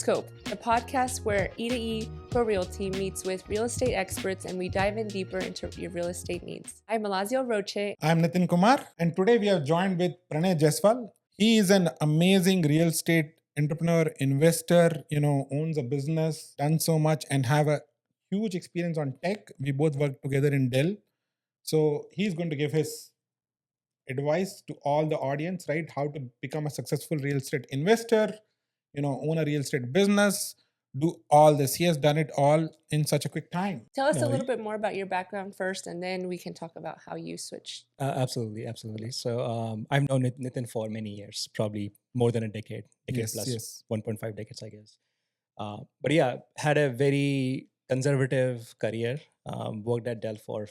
Scope, the podcast where E2E for Realty meets with real estate experts and we dive in deeper into your real estate needs. I'm Elaziel Roche. I'm Nitin Kumar, and today we are joined with Pranay Jaiswal. He is an amazing real estate entrepreneur, investor, owns a business, done so much, and have a huge experience on tech. We both work together in Dell. So he's going to give his advice to all the audience, right? How to become a successful real estate investor, own a real estate business, do all this. He has done it all in such a quick time. Tell us a little bit more about your background first, and then we can talk about how you switched. Absolutely. So I've known Nitin for many years, probably more than a decade plus, 1.5 decades, I guess. But yeah, had a very conservative career. Worked at Dell for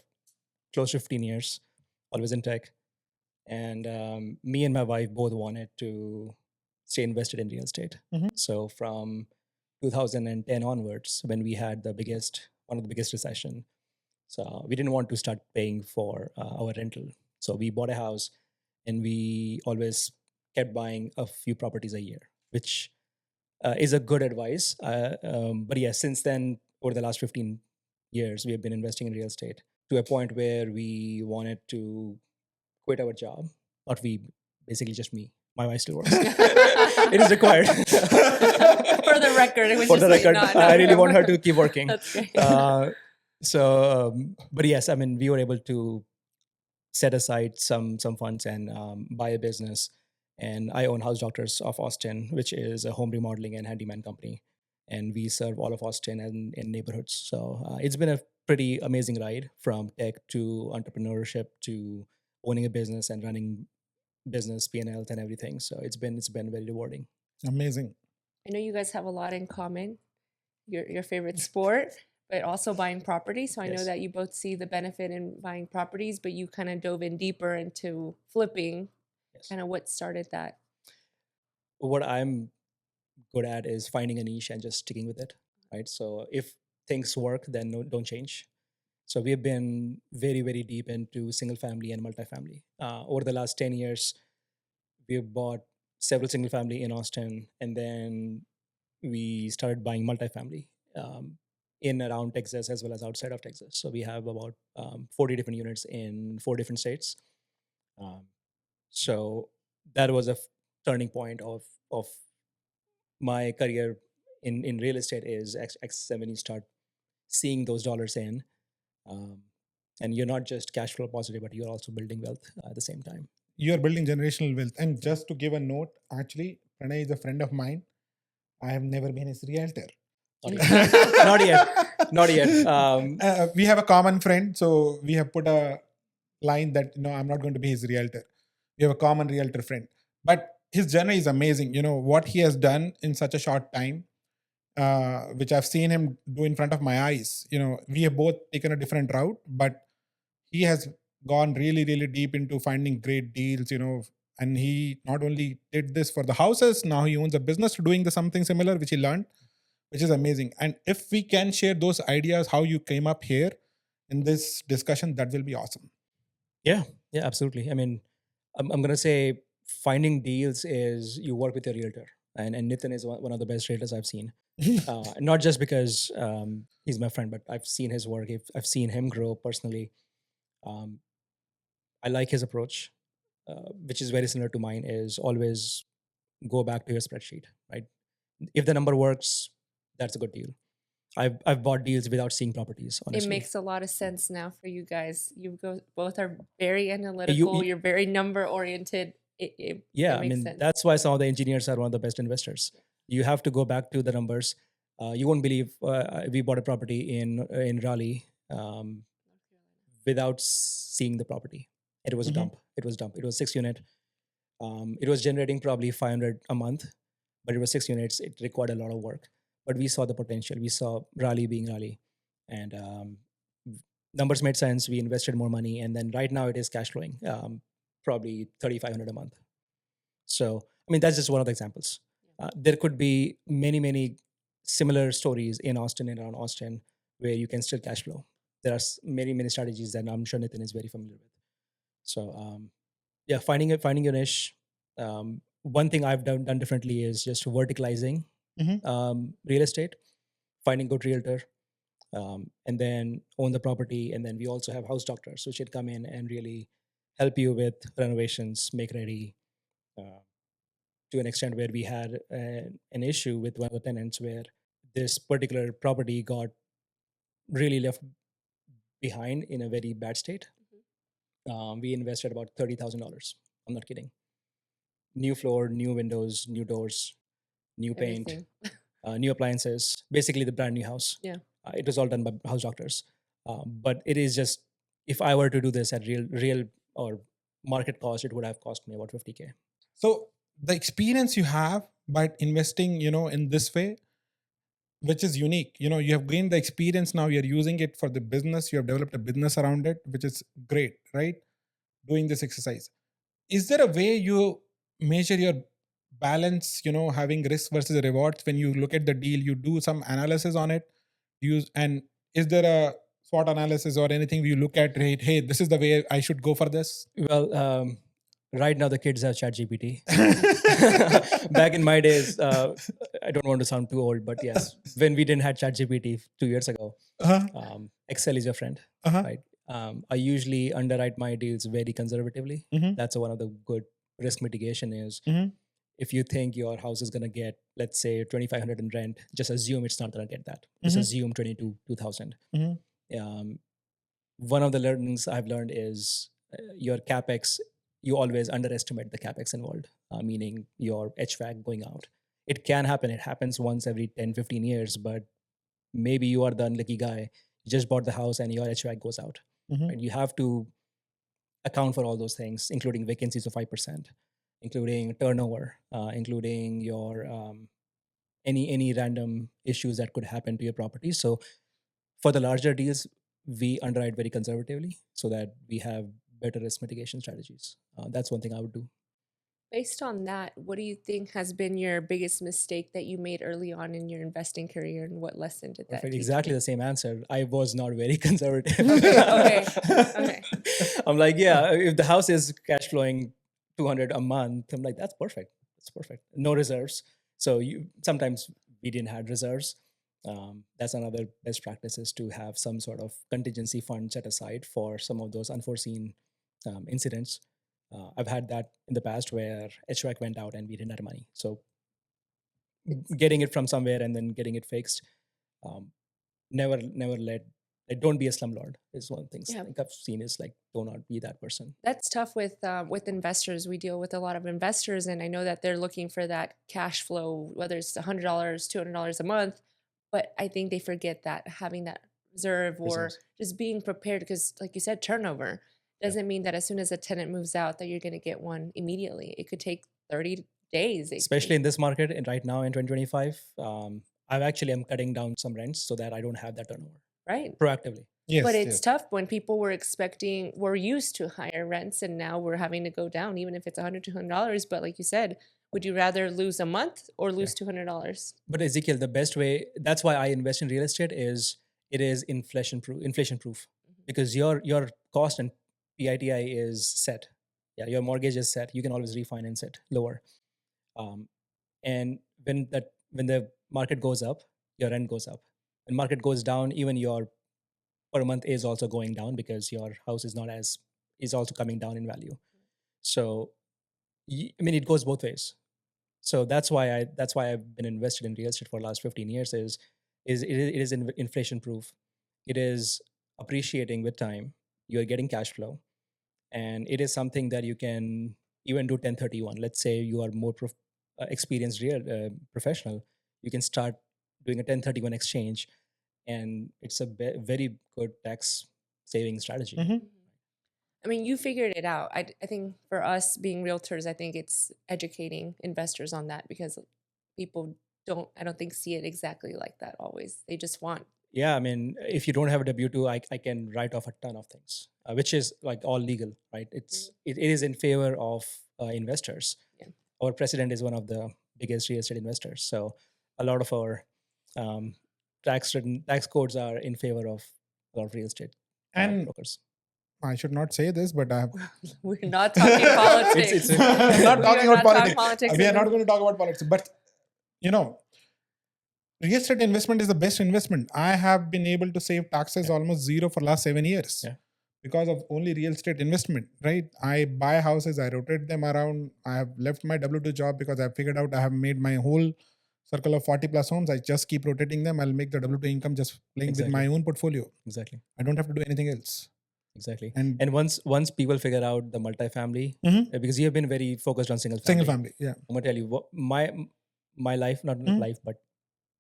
close to 15 years, always in tech. And me and my wife both wanted to stay invested in real estate. Mm-hmm. So from 2010 onwards, when we had one of the biggest recession, so we didn't want to start paying for our rental. So we bought a house, and we always kept buying a few properties a year, which is a good advice. But yeah, since then, over the last 15 years, we have been investing in real estate to a point where we wanted to quit our job. Not we, basically just me. My wife still works. It is required. For the record, it was For just the record, I really want her to keep working. That's great. But yes, I mean, we were able to set aside some funds and buy a business. And I own House Doctors of Austin, which is a home remodeling and handyman company. And we serve all of Austin and in neighborhoods. So it's been a pretty amazing ride, from tech to entrepreneurship to owning a business and running business P&Ls and everything. So it's been very rewarding. Amazing. I know you guys have a lot in common. Your favorite sport, but also buying property. So I know that you both see the benefit in buying properties, but you kind of dove in deeper into flipping. Yes. Kind of what started that? What I'm good at is finding a niche and just sticking with it, right? So if things work, then don't change. So we have been very, very deep into single family and multifamily. Over the last 10 years, we have bought several single family in Austin, and then we started buying multifamily in around Texas as well as outside of Texas. So we have about 40 different units in 4 different states. So that was a turning point of my career in real estate. Is X7, you start seeing those dollars in. And you're not just cash flow positive, but you're also building wealth at the same time. You're building generational wealth. And just to give a note, actually, Pranay is a friend of mine. I have never been his realtor. Not yet. We have a common friend, so we have put a line that, I'm not going to be his realtor. We have a common realtor friend. But his journey is amazing. What he has done in such a short time, which I've seen him do in front of my eyes. We have both taken a different route, but he has gone really, really deep into finding great deals, and he not only did this for the houses, now he owns a business doing something similar, which he learned, which is amazing. And if we can share those ideas, how you came up here in this discussion, that will be awesome. Yeah, absolutely. I mean, I'm going to say finding deals is you work with your realtor. And Nitin is one of the best realtors I've seen. Not just because he's my friend, but I've seen his work. I've seen him grow personally. I like his approach, which is very similar to mine, is always go back to your spreadsheet, right? If the number works, that's a good deal. I've bought deals without seeing properties, honestly. It makes a lot of sense now for you guys. Both are very analytical. You're very number oriented. It makes sense. That's why some of the engineers are one of the best investors. You have to go back to the numbers. You won't believe we bought a property in Raleigh without seeing the property. It was a dump. It was 6 unit. It was generating probably 500 a month, but it was 6 units. It required a lot of work, but we saw the potential. We saw Raleigh being Raleigh, and numbers made sense. We invested more money, and then right now it is cash flowing, probably 3,500 a month. So, I mean, that's just one of the examples. There could be many similar stories in Austin and around Austin where you can still cash flow. There are many strategies that I'm sure Nitin is very familiar with. So, finding your niche. One thing I've done differently is just verticalizing real estate, finding good realtor, and then own the property. And then we also have house doctors, which should come in and really help you with renovations, make ready, to an extent where we had an issue with one of the tenants where this particular property got really left behind in a very bad state. We invested about $30,000. I'm not kidding. New floor, new windows, new doors, new paint, Everything. New appliances, basically the brand new house. Yeah. It was all done by house doctors. But it is just, if I were to do this at real or market cost, it would have cost me about 50K. So the experience you have by investing, in this way, which is unique, you have gained the experience. Now you're using it for the business. You have developed a business around it, which is great, right? Doing this exercise. Is there a way you measure your balance, having risk versus rewards? When you look at the deal, you do some analysis on it. And is there a SWOT analysis or anything you look at, right? Hey, this is the way I should go for this? Well, right now the kids have ChatGPT. Back in my days, I don't want to sound too old, but yes, when we didn't have ChatGPT 2 years ago, Excel is your friend, right? I usually underwrite my deals very conservatively. That's one of the good risk mitigation is if you think your house is going to get, let's say, $2,500 in rent, just assume it's not going to get that. Just assume $22,000. One of the learnings I've learned is your CapEx, you always underestimate the CapEx involved, meaning your HVAC going out. It can happen. It happens once every 10, 15 years, but maybe you are the unlucky guy. You just bought the house and your HVAC goes out. Right? You have to account for all those things, including vacancies of 5%, including turnover, including your any random issues that could happen to your property. So for the larger deals, we underwrite very conservatively so that we have better risk mitigation strategies. That's one thing I would do. Based on that, what do you think has been your biggest mistake that you made early on in your investing career, and what lesson did that teach Exactly you? the same answer. I was not very conservative. Okay. I'm like, yeah, if the house is cash flowing 200 a month, I'm like, that's perfect. That's perfect. No reserves. So sometimes we didn't have reserves. That's another best practice is to have some sort of contingency fund set aside for some of those unforeseen incidents. I've had that in the past where HVAC went out and we didn't have money. So getting it from somewhere and then getting it fixed. Never don't be a slumlord is one of the things I think I've seen is like, do not be that person. That's tough with investors. We deal with a lot of investors, and I know that they're looking for that cash flow, whether it's $100, $200 a month. But I think they forget that having that reserve or just being prepared, because like you said, turnover doesn't mean that as soon as a tenant moves out that you're going to get one immediately. It could take 30 days. Especially in this market and right now in 2025, I'm cutting down some rents so that I don't have that turnover. Right. Proactively. Yes, but it's tough when people we're used to higher rents, and now we're having to go down, even if it's $100, $200. But like you said, would you rather lose a month or lose $200? But Ezekiel, the best way, that's why I invest in real estate, is it is inflation proof, because your cost and PITI is set. Yeah, your mortgage is set. You can always refinance it lower. And when the market goes up, your rent goes up. When market goes down, even your per month is also going down because your house is also coming down in value. So, it goes both ways. So that's why I've been invested in real estate for the last 15 years. It is inflation proof. It is appreciating with time. You're getting cash flow, and it is something that you can even do 1031. Let's say you are more experienced professional. You can start doing a 1031 exchange, and it's a very good tax saving strategy. I mean, you figured it out. I think for us being realtors, I think it's educating investors on that, because people I don't think see it exactly like that always. They just want. Yeah, I mean, if you don't have a W-2, I can write off a ton of things, which is like all legal, right? It is in favor of investors. Yeah. Our president is one of the biggest real estate investors. So a lot of our tax codes are in favor of a lot of real estate brokers. I should not say this, but we're not talking politics. We're not talking about politics. We are not going to talk about politics. But, real estate investment is the best investment. I have been able to save taxes almost zero for last 7 years. Yeah. Because of only real estate investment, right? I buy houses, I rotate them around. I have left my W2 job because I figured out I have made my whole circle of 40 plus homes. I just keep rotating them. I'll make the W2 income just playing with my own portfolio. Exactly. I don't have to do anything else. Exactly. And once people figure out the multifamily, because you have been very focused on single family. Yeah. I'm gonna tell you what my life, not life, but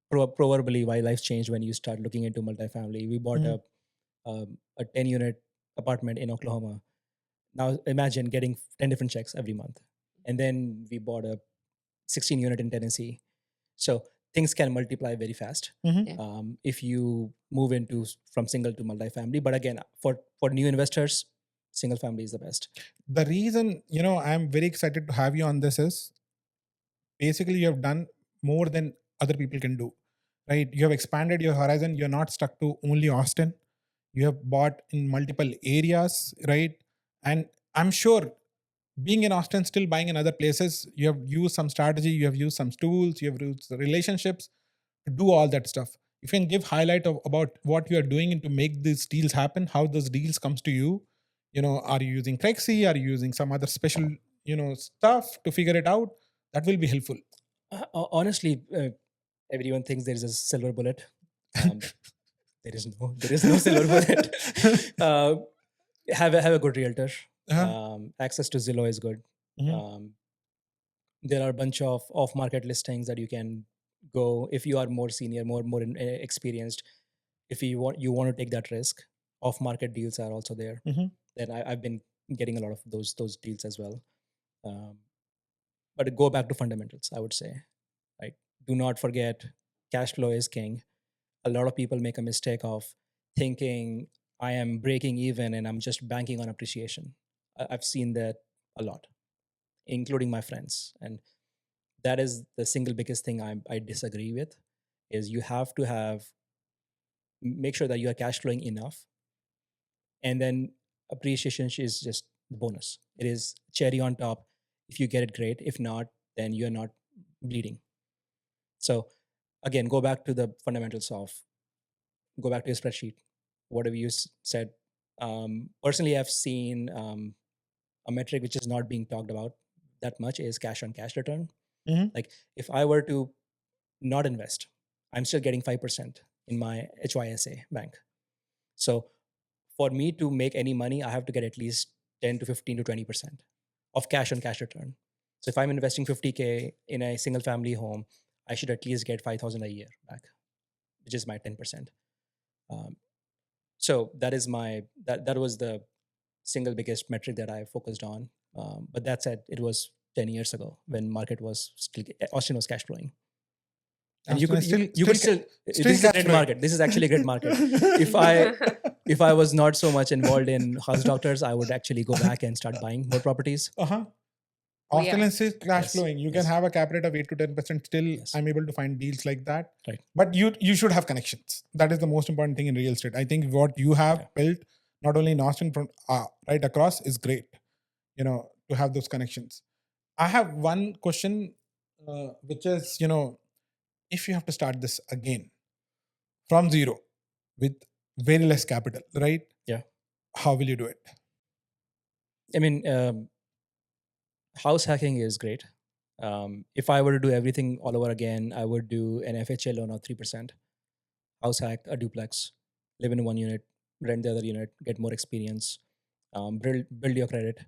probably my life changed when you start looking into multifamily. We bought a 10 unit apartment in Oklahoma. Now imagine getting 10 different checks every month. And then we bought a 16 unit in Tennessee. So things can multiply very fast if you move into from single to multifamily. But again, for new investors, single family is the best. The reason, I'm very excited to have you on this is basically you have done more than other people can do, right? You have expanded your horizon. You're not stuck to only Austin. You have bought in multiple areas, right? And I'm sure being in Austin, still buying in other places, you have used some strategy, you have used some tools, you have used relationships to do all that stuff. If you can give highlight about what you are doing to make these deals happen, how those deals comes to you, are you using Crexy? Are you using some other special, stuff to figure it out? That will be helpful. Honestly, everyone thinks there is a silver bullet. There is no silver bullet. Have a good realtor. Access to Zillow is good. There are a bunch of off-market listings that you can go if you are more senior, more experienced. If you want to take that risk, off-market deals are also there. Then I've been getting a lot of those deals as well. But go back to fundamentals, I would say. Right? Do not forget, cash flow is king. A lot of people make a mistake of thinking I am breaking even and I'm just banking on appreciation. I've seen that a lot, including my friends. And that is the single biggest thing I disagree with, is you have to make sure that you are cash flowing enough. And then appreciation is just the bonus. It is cherry on top. If you get it, great. If not, then you're not bleeding. So again, go back to the fundamentals go back to your spreadsheet, whatever you said. Personally, I've seen a metric which is not being talked about that much is cash on cash return. Like if I were to not invest, I'm still getting 5% in my HYSA bank. So for me to make any money, I have to get at least 10 to 15 to 20% of cash on cash return. So if I'm investing 50K in a single family home, I should at least get 5,000 a year back, which is my 10%. So that is that was the single biggest metric that I focused on. But that said, it was 10 years ago when market was still, Austin was cash flowing. And you could still this is a great market. This is actually a great market. If I was not so much involved in house doctors, I would actually go back and start buying more properties. Austin is still cash flowing. You can have a cap rate of 8 to 10%. Still, I'm able to find deals like that. Right. But you should have connections. That is the most important thing in real estate. I think what you have built, not only in Austin, from right across, is great. To have those connections. I have one question, which is, if you have to start this again from zero with very less capital, right? Yeah. How will you do it? I mean, house hacking is great. If I were to do everything all over again, I would do an FHA loan of 3%, house hack a duplex, live in one unit, rent the other unit, get more experience, build your credit,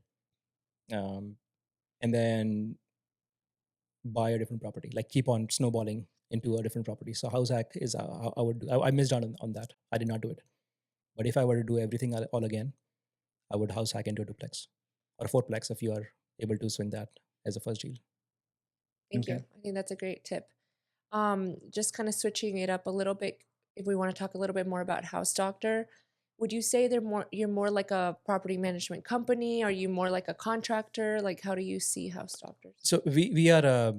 and then buy a different property. Like keep on snowballing into a different property. So house hack is I would do. I missed out on that. I did not do it. But if I were to do everything all again, I would house hack into a duplex or a fourplex if you are able to swing that as a first deal. Thank you. I think that's a great tip. Just kind of switching it up a little bit, if we want to talk a little bit more about House Doctor, would you say you're more like a property management company? Are you more like a contractor? Like, how do you see House Doctors? So we are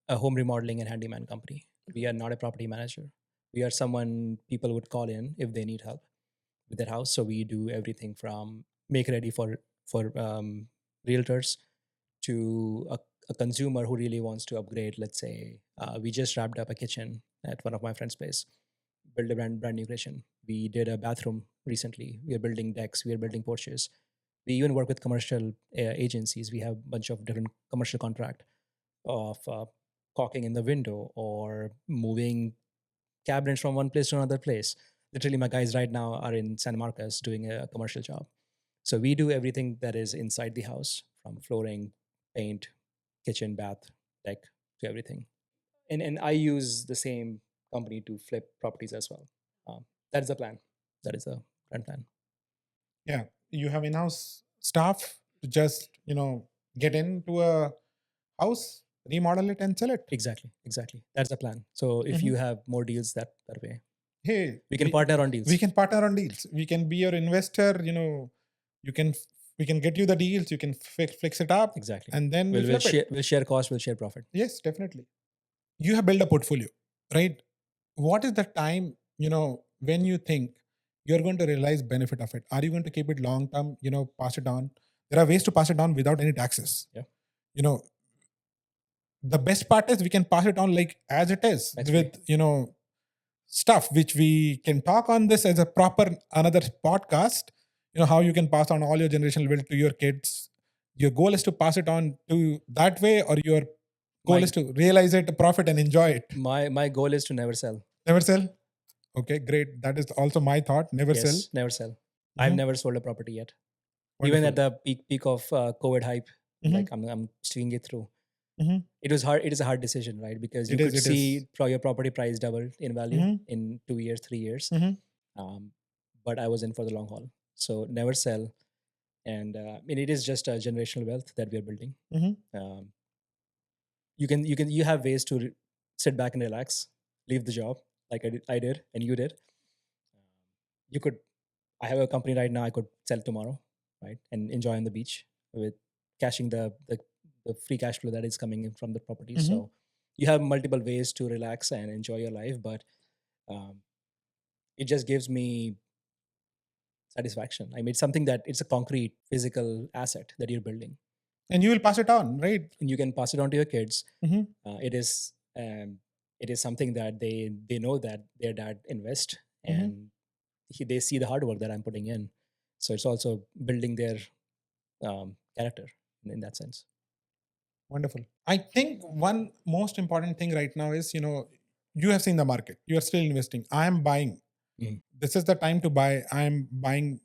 a home remodeling and handyman company. We are not a property manager. We are someone people would call in if they need help with their house. So we do everything from make ready for realtors to a consumer who really wants to upgrade, let's say, we just wrapped up a kitchen at one of my friend's place, build a brand new kitchen. We did a bathroom recently. We are building decks. We are building porches. We even work with commercial agencies. We have a bunch of different commercial contract of caulking in the window or moving cabinets from one place to another place. Literally, my guys right now are in San Marcos doing a commercial job. So we do everything that is inside the house, from flooring, paint, kitchen, bath, deck, to everything. And I use the same company to flip properties as well. That is the plan. That is the current plan. Yeah, you have in-house staff to just get into a house, remodel it, and sell it. Exactly. That's the plan. So if you have more deals that way, Hey, we can partner on deals. We can partner on deals. We can be your investor. We can get you the deals. You can fix it up. Exactly. And then we'll share cost. We'll share profit. Yes, definitely. You have built a portfolio, right? What is the time when you think you're going to realize benefit of it? Are you going to keep it long term? Pass it on. There are ways to pass it on without any taxes. Yeah. The best part is we can pass it on like as it is. That's with stuff which we can talk on this as a proper another podcast. How you can pass on all your generational wealth to your kids. Your goal is to pass it on to that way, or your goal is to realize it, profit, and enjoy it. My goal is to never sell. Never sell. Okay, great. That is also my thought. Never sell. Never sell. I've never sold a property yet. Wonderful. Even at the peak of COVID hype, like I'm seeing it through. It was hard. It is a hard decision, right? Because you could see your property price double in value in 2 years, 3 years. But I was in for the long haul. So never sell. And it is just a generational wealth that we are building. You have ways to sit back and relax, leave the job like I did, and you did. I have a company right now. I could sell tomorrow, right, and enjoy on the beach with cashing the free cash flow that is coming in from the property. So you have multiple ways to relax and enjoy your life, but it just gives me satisfaction. I mean, it's something that it's a concrete physical asset that you're building, and you will pass it on, right? And you can pass it on to your kids. It is something that they know that their dad invest, and they see the hard work that I'm putting in. So it's also building their character in that sense. Wonderful. I think one most important thing right now is, you have seen the market. You are still investing. I am buying. This is the time to buy. I am buying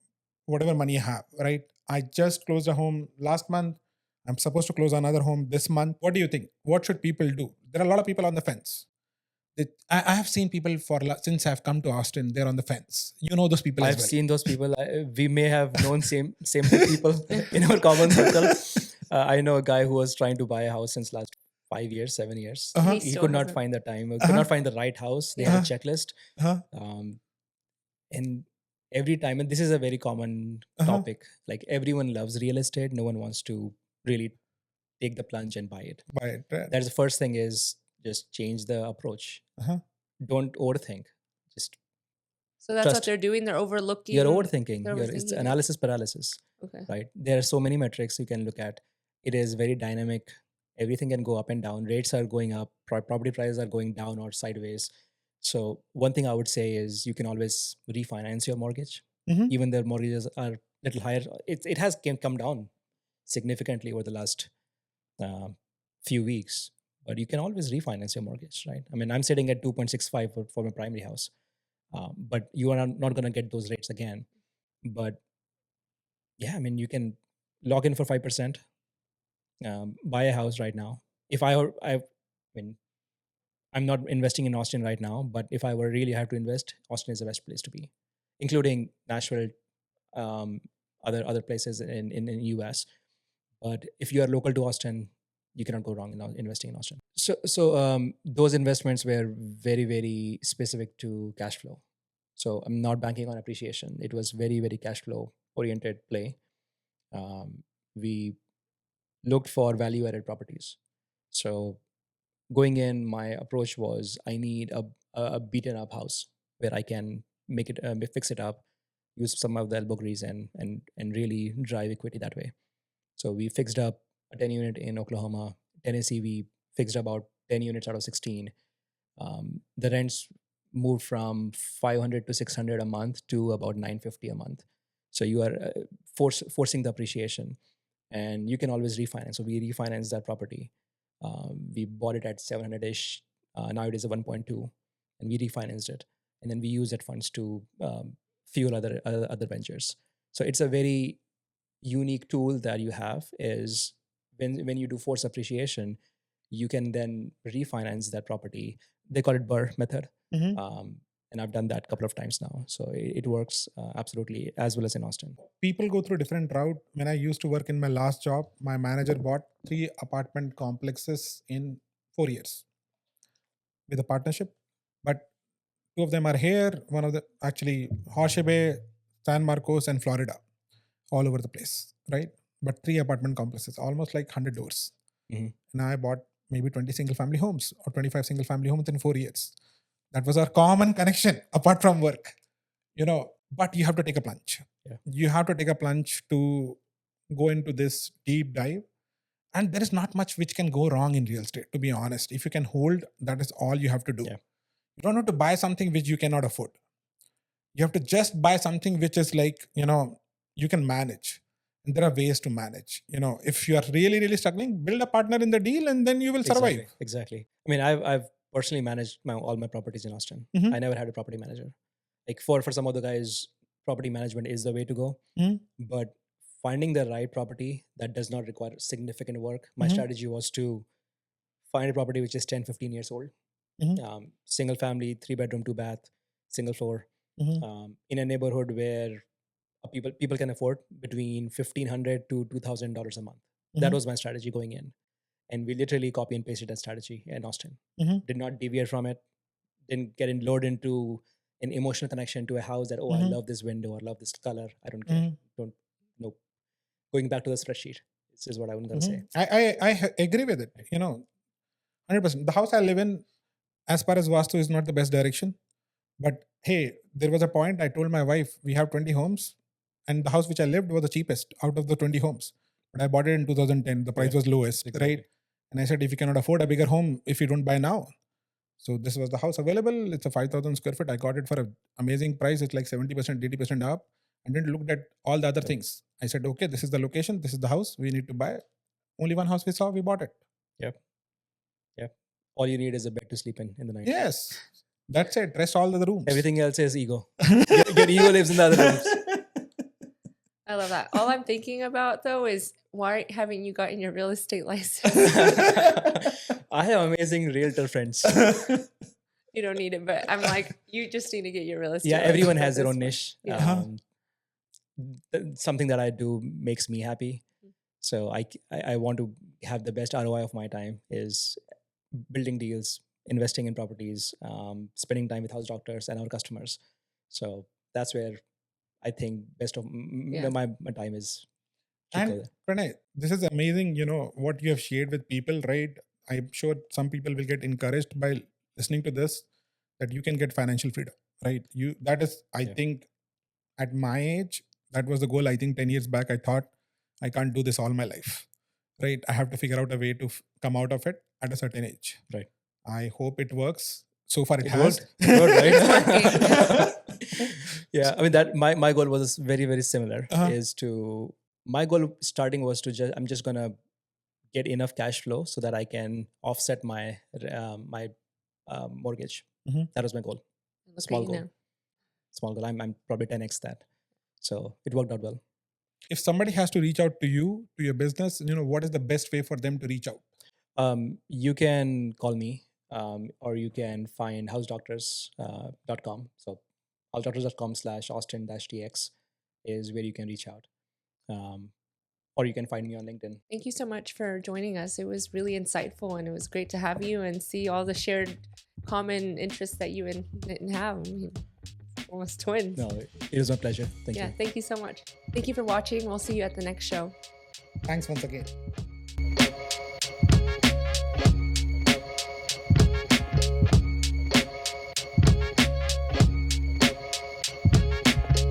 whatever money I have, right? I just closed a home last month. I'm supposed to close another home this month. What do you think? What should people do? There are a lot of people on the fence. I have seen people since I've come to Austin, they're on the fence. You know those people as well. I've seen those people. We may have known same people in our common circle. I know a guy who was trying to buy a house since last 5 years, 7 years. He could not find the time. Could not find the right house. They had a checklist. And every time, and this is a very common topic, like everyone loves real estate. No one wants to really take the plunge and buy it. Right. That's the first thing is just change the approach. Don't overthink. So that's what they're doing. They're overlooking. You're overthinking. It's analysis paralysis. Okay. Right. There are so many metrics you can look at. It is very dynamic. Everything can go up and down. Rates are going up. Property prices are going down or sideways. So one thing I would say is you can always refinance your mortgage. Even the mortgages are a little higher. It has come down significantly over the last few weeks. But you can always refinance your mortgage, right? I mean, I'm sitting at 2.65 for my primary house. But you are not going to get those rates again. But yeah, I mean, you can log in for 5%, buy a house right now. I'm not investing in Austin right now, but if I were really have to invest, Austin is the best place to be, including Nashville, other places in the US. But if you are local to Austin, you cannot go wrong in investing in Austin. So those investments were very, very specific to cash flow. So I'm not banking on appreciation. It was very, very cash flow oriented play. We looked for value added properties. So going in, my approach was I need a beaten up house where I can make it fix it up, use some of the elbow grease and really drive equity that way. So we fixed up a 10 unit in Oklahoma. Tennessee, we fixed about 10 units out of 16. The rents moved from 500 to 600 a month to about 950 a month. So you are forcing the appreciation, and you can always refinance. So we refinanced that property. We bought it at 700-ish. Now it is a 1.2, and we refinanced it. And then we use that funds to fuel other ventures. So it's a very unique tool that you have is when you do force appreciation, you can then refinance that property. They call it BRRRR method. And I've done that a couple of times now. So it works absolutely as well as in Austin. People go through different route. When I used to work in my last job, my manager bought 3 apartment complexes in 4 years with a partnership. But 2 of them are here. One of the actually Roche Bay, San Marcos, and Florida, all over the place, right? But 3 apartment complexes, almost like 100 doors. And I bought maybe 20 single family homes or 25 single family homes in 4 years. That was our common connection apart from work, but you have to take a plunge. Yeah. You have to take a plunge to go into this deep dive. And there is not much which can go wrong in real estate, to be honest. If you can hold, that is all you have to do. Yeah. You don't have to buy something which you cannot afford. You have to just buy something which is like, you can manage. And there are ways to manage. If you are really, really struggling, build a partner in the deal and then you will survive. Exactly. I mean, I've personally managed all my properties in Austin. I never had a property manager. Like for some of the guys, property management is the way to go. But finding the right property that does not require significant work, my strategy was to find a property which is 10, 15 years old. Single family, 3-bedroom, 2-bath, single floor, in a neighborhood where people can afford between $1,500 to $2,000 a month. That was my strategy going in. And we literally copy and pasted that strategy in Austin. Did not deviate from it. Didn't get lured into an emotional connection to a house that, I love this window or love this color. I don't care. Nope. Going back to the spreadsheet. This is what I was going to say. I agree with it. 100%. The house I live in, as far as Vastu, is not the best direction. But hey, there was a point I told my wife, we have 20 homes. And the house which I lived was the cheapest out of the 20 homes. But I bought it in 2010. The price was lowest, right? And I said, if you cannot afford a bigger home, if you don't buy now. So this was the house available. It's a 5,000 square feet. I got it for an amazing price. It's like 70%, 80% up. And then looked at all the other things. I said, okay, this is the location. This is the house we need to buy. Only one house we saw, we bought it. Yep. All you need is a bed to sleep in the night. Yes. That's it. Rest all the rooms. Everything else is ego. Your ego lives in the other rooms. I love that. All I'm thinking about though is why haven't you gotten your real estate license? I have amazing realtor friends. You don't need it, but I'm like, you just need to get your real estate license. Everyone has their own niche. Yeah. Something that I do makes me happy. So I want to have the best ROI of my time is building deals, investing in properties, spending time with house doctors and our customers. So that's where I think best of my time is. And Pranay, this is amazing, what you have shared with people, right? I'm sure some people will get encouraged by listening to this, that you can get financial freedom, right? I think at my age, that was the goal. I think 10 years back, I thought I can't do this all my life, right? I have to figure out a way to come out of it at a certain age. Right. I hope it works. So far it has. It worked, right? Yeah. I mean, my goal was very, very similar. My goal starting was I'm just going to get enough cash flow so that I can offset my mortgage. That was my goal. Small goal. I'm probably 10x that. So it worked out well. If somebody has to reach out to you, to your business, what is the best way for them to reach out? You can call me or you can find housedoctors.com. So housedoctors.com/Austin-TX is where you can reach out. Or you can find me on LinkedIn. Thank you so much for joining us. It was really insightful and it was great to have you and see all the shared common interests that you and Nitin have. I mean, almost twins. No, it was my pleasure. Thank you. Yeah, thank you so much. Thank you for watching. We'll see you at the next show. Thanks once again.